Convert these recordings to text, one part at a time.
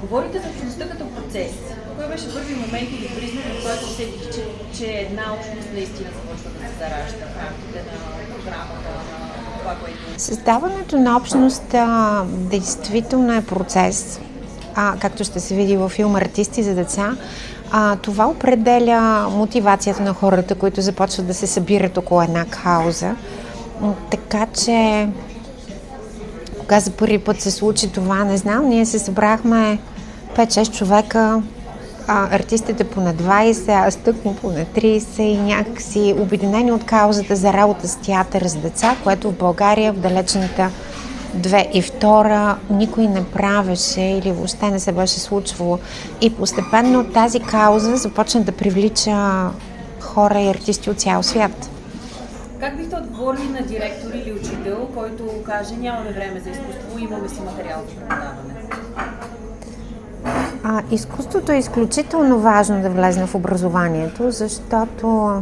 Говорите за общността като процес. Кой беше първи момент или признак, в който усетих, че една общност наистина започва да се заражда в рамките на програмата, на това, което... Създаването на общност действително е процес, както ще се види във филма "Артисти за деца". Това определя мотивацията на хората, които започват да се събират около една кауза. Така че, кога за първи път се случи това, не знам, ние се събрахме 5-6 човека, артистите по на 20, аз тъкмо по на 30 и някакси обединени от каузата за работа с театър с деца, което в България в далечната 2002 никой не правеше или въобще не се беше случвало. И постепенно тази кауза започна да привлича хора и артисти от цял свят. Как бихте отговорили на директор или учител, който каже: нямаме време за изкуство, имаме си материал за преподаване? Изкуството е изключително важно да влезне в образованието, защото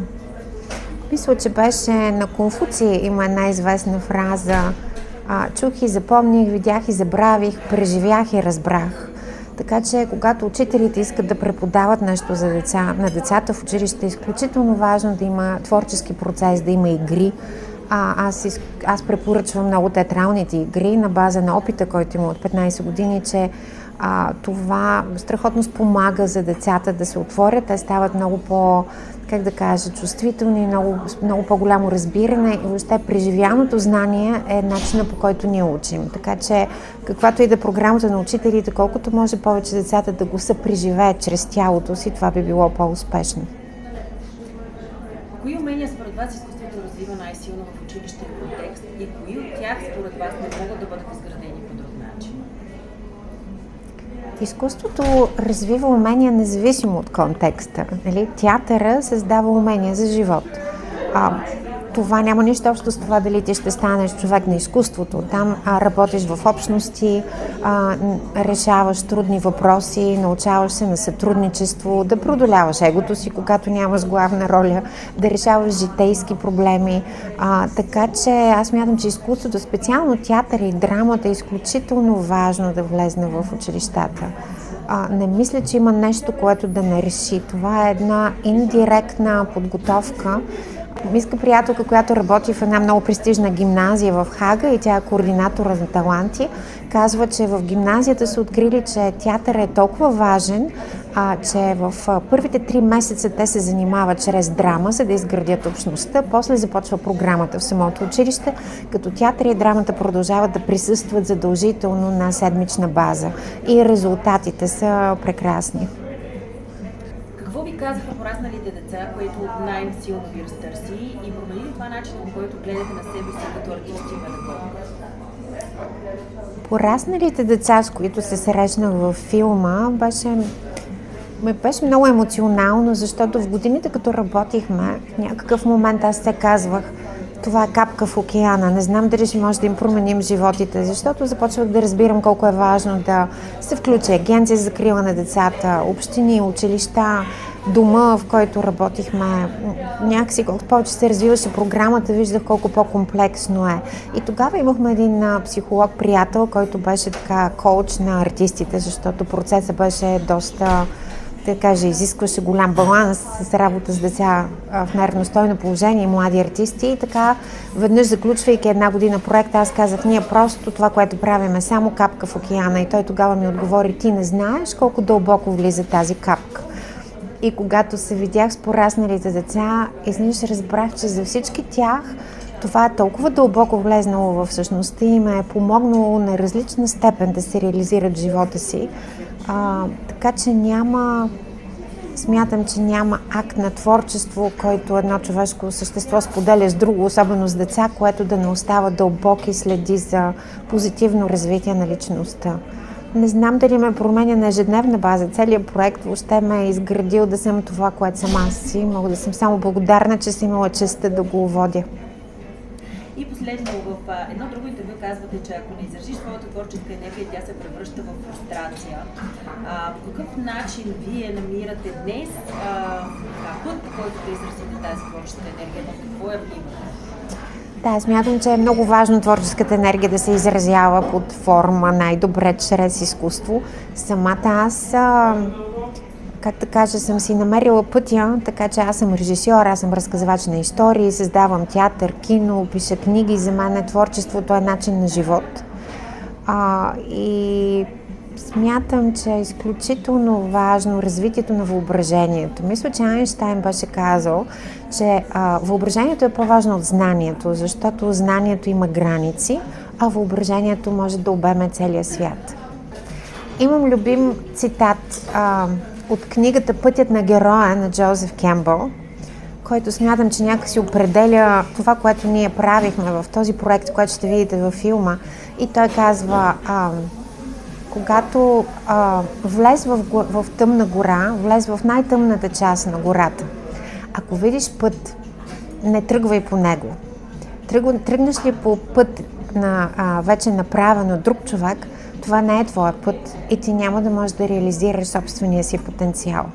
мисля, че беше на Конфуций има една известна фраза: чух и запомних, видях и забравих, преживях и разбрах. Така че, когато учителите искат да преподават нещо за на децата в училище, е изключително важно да има творчески процес, да има игри. Аз препоръчвам много театралните игри на база на опита, който има от 15 години, че това страхотно спомага за децата да се отворят. Те стават много по, чувствителни, много по-голямо разбиране и въобще преживяното знание е начина, по който ние учим. Така че, каквато и да е програмата на учителите, колкото може повече децата да го съпреживеят чрез тялото си, това би било по-успешно. Кои умения според вас изкуството развива най-силно в училищен контекст и кои от тях според вас не могат да бъдат изградени по друг начин? Изкуството развива умения независимо от контекста. Театъра създава умения за живот. Това няма нищо общо с това дали ти ще станеш човек на изкуството. Там работиш в общности, решаваш трудни въпроси, научаваш се на сътрудничество, да преодоляваш егото си, когато нямаш главна роля, да решаваш житейски проблеми. Така че аз мятам, че изкуството, специално театър и драмата, е изключително важно да влезне в училищата. Не мисля, че има нещо, което да не реши. Това е една индиректна подготовка. Иска приятелка, която работи в една много престижна гимназия в Хага и тя е координатора на таланти, казва, че в гимназията са открили, че театър е толкова важен, че в първите 3 месеца те се занимават чрез драма, за да изградят общността. После започва програмата в самото училище, като театър и драмата продължават да присъстват задължително на седмична база. И резултатите са прекрасни. Какво ви казаха порасналите деца, което най-силно ви разтърси и промени ли това начинът, по който гледате на себе си като артисти и педагог? Порасналите деца, с които се срещнах във филма, беше много емоционално, защото в годините, като работихме, в някакъв момент аз се казвах: това е капка в океана, не знам дали ще може да им променим животите, защото започвах да разбирам колко е важно да се включи агенция за закрила на децата, общини, училища, дома, в който работихме. Някакси, колкото повече се развиваше програмата, виждах колко по-комплексно е. И тогава имахме един психолог-приятел, който беше така коуч на артистите, защото процесът беше доста, изискваше голям баланс с работа с деца в неравностойно положение и млади артисти. И така, веднъж заключвайки една година проекта, аз казах: ние просто това, което правим, е само капка в океана. И той тогава ми отговори: ти не знаеш колко дълбоко влиза тази капка. И когато се видях с порасналите деца, изведнъж разбрах, че за всички тях това е толкова дълбоко влезнало в същността и им е помогнало на различна степен да се реализират в живота си. Така че смятам, че няма акт на творчество, който едно човешко същество споделя с друго, особено с деца, което да не остава дълбоки следи за позитивно развитие на личността. Не знам дали ме променя на ежедневна база. Целият проект въобще ме е изградил да съм това, което съм аз и мога да съм само благодарна, че съм имала честта да го водя. И последно, в едно друго интервю казвате, че ако не изразиш своята творческа енергия, тя се превръща в фрустрация. По какъв начин вие намирате днес път, по който да изразите тази творческа енергия? В какво я вливате? Да, смятам, че е много важно творческата енергия да се изразява под форма най-добре чрез изкуство. Самата аз, как да кажа, съм си намерила пътя, така че аз съм режисьор, аз съм разказвач на истории, създавам театър, кино, пиша книги. За мен творчеството е начин на живот. И смятам, че е изключително важно развитието на въображението. Мисля, че Айнщайн беше казал, че въображението е по-важно от знанието, защото знанието има граници, а въображението може да обеме целия свят. Имам любим цитат от книгата «Пътят на героя» на Джозеф Кембъл, който смятам, че някакси определя това, което ние правихме в този проект, който ще видите във филма. И той казва, когато влез в тъмна гора, влез в най-тъмната част на гората. Ако видиш път, не тръгвай по него. Тръгнеш ли по път на вече направен от друг човек, това не е твоя път и ти няма да можеш да реализираш собствения си потенциал.